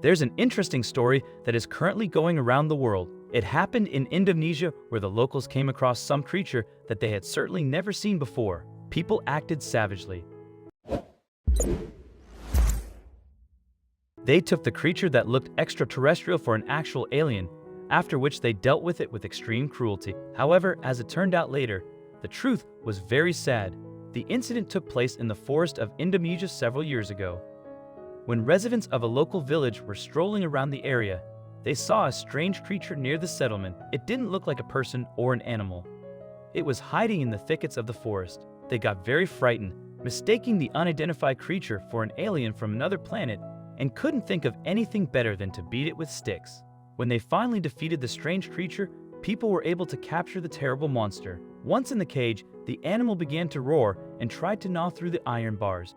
There's an interesting story that is currently going around the world. It happened in Indonesia where the locals came across some creature that they had certainly never seen before. People acted savagely. They took the creature that looked extraterrestrial for an actual alien, after which they dealt with it with extreme cruelty. However, as it turned out later, the truth was very sad. The incident took place in the forest of Indonesia several years ago. When residents of a local village were strolling around the area, they saw a strange creature near the settlement. It didn't look like a person or an animal. It was hiding in the thickets of the forest. They got very frightened, mistaking the unidentified creature for an alien from another planet, and couldn't think of anything better than to beat it with sticks. When they finally defeated the strange creature, people were able to capture the terrible monster. Once in the cage, the animal began to roar and tried to gnaw through the iron bars.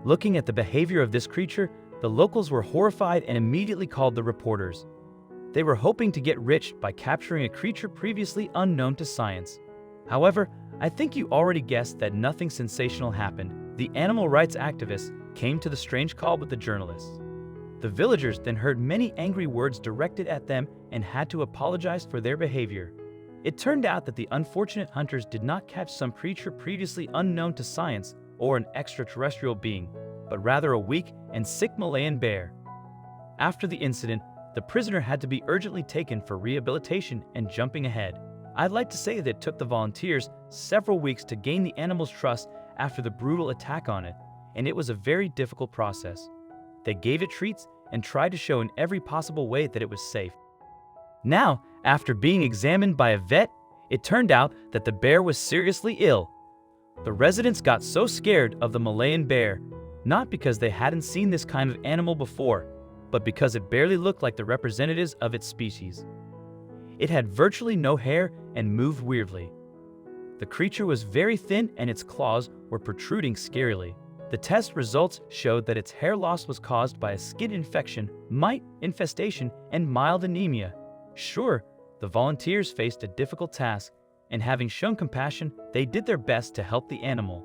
Looking at the behavior of this creature, the locals were horrified and immediately called the reporters. They were hoping to get rich by capturing a creature previously unknown to science. However, I think you already guessed that nothing sensational happened. The animal rights activists came to the strange call with the journalists. The villagers then heard many angry words directed at them and had to apologize for their behavior. It turned out that the unfortunate hunters did not catch some creature previously unknown to science or an extraterrestrial being, but rather a weak and sick Malayan bear. After the incident, the prisoner had to be urgently taken for rehabilitation and jumping ahead. I'd like to say that it took the volunteers several weeks to gain the animal's trust after the brutal attack on it, and it was a very difficult process. They gave it treats and tried to show in every possible way that it was safe. Now, after being examined by a vet, it turned out that the bear was seriously ill. The residents got so scared of the Malayan bear, not because they hadn't seen this kind of animal before, but because it barely looked like the representatives of its species. It had virtually no hair and moved weirdly. The creature was very thin and its claws were protruding scarily. The test results showed that its hair loss was caused by a skin infection, mite infestation, and mild anemia. Sure, the volunteers faced a difficult task, and having shown compassion, they did their best to help the animal.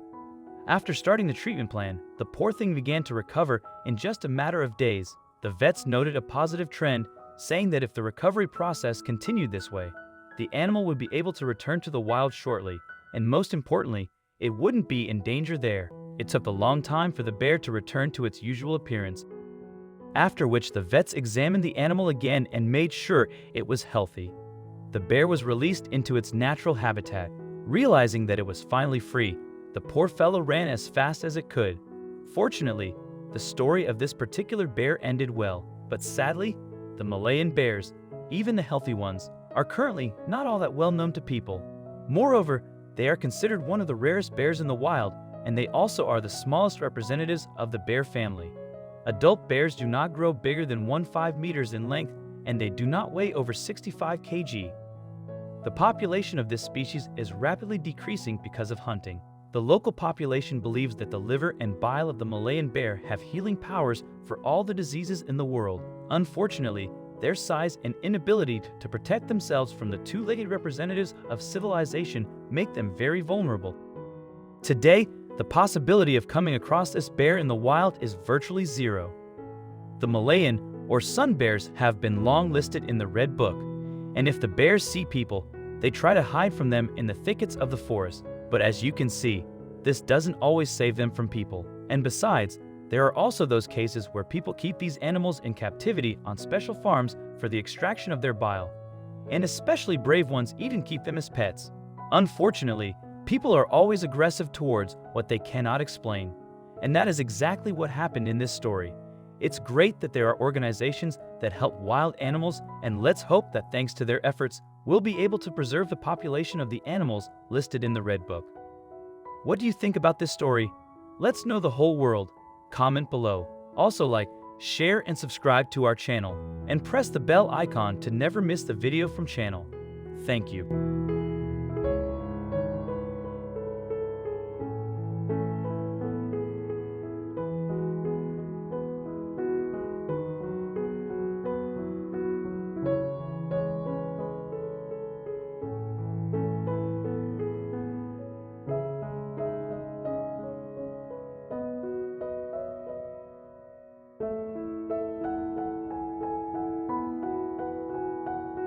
After starting the treatment plan, the poor thing began to recover in just a matter of days. The vets noted a positive trend, saying that if the recovery process continued this way, the animal would be able to return to the wild shortly, and most importantly, it wouldn't be in danger there. It took a long time for the bear to return to its usual appearance, after which the vets examined the animal again and made sure it was healthy. The bear was released into its natural habitat. Realizing that it was finally free, the poor fellow ran as fast as it could. Fortunately, the story of this particular bear ended well, but sadly, the Malayan bears, even the healthy ones, are currently not all that well known to people. Moreover, they are considered one of the rarest bears in the wild, and they also are the smallest representatives of the bear family. Adult bears do not grow bigger than 1.5 meters in length, and they do not weigh over 65 kg. The population of this species is rapidly decreasing because of hunting. The local population believes that the liver and bile of the Malayan bear have healing powers for all the diseases in the world. Unfortunately, their size and inability to protect themselves from the two-legged representatives of civilization make them very vulnerable. Today, the possibility of coming across this bear in the wild is virtually zero. The Malayan or sun bears have been long listed in the Red Book, and if the bears see people, they try to hide from them in the thickets of the forest. But as you can see, this doesn't always save them from people. And besides, there are also those cases where people keep these animals in captivity on special farms for the extraction of their bile, and especially brave ones even keep them as pets. Unfortunately, people are always aggressive towards what they cannot explain, and that is exactly what happened in this story. It's great that there are organizations that help wild animals, and let's hope that thanks to their efforts, we'll be able to preserve the population of the animals listed in the Red Book. What do you think about this story? Let's know the whole world. Comment below. Also like, share and subscribe to our channel, and press the bell icon to never miss the video from channel. Thank you.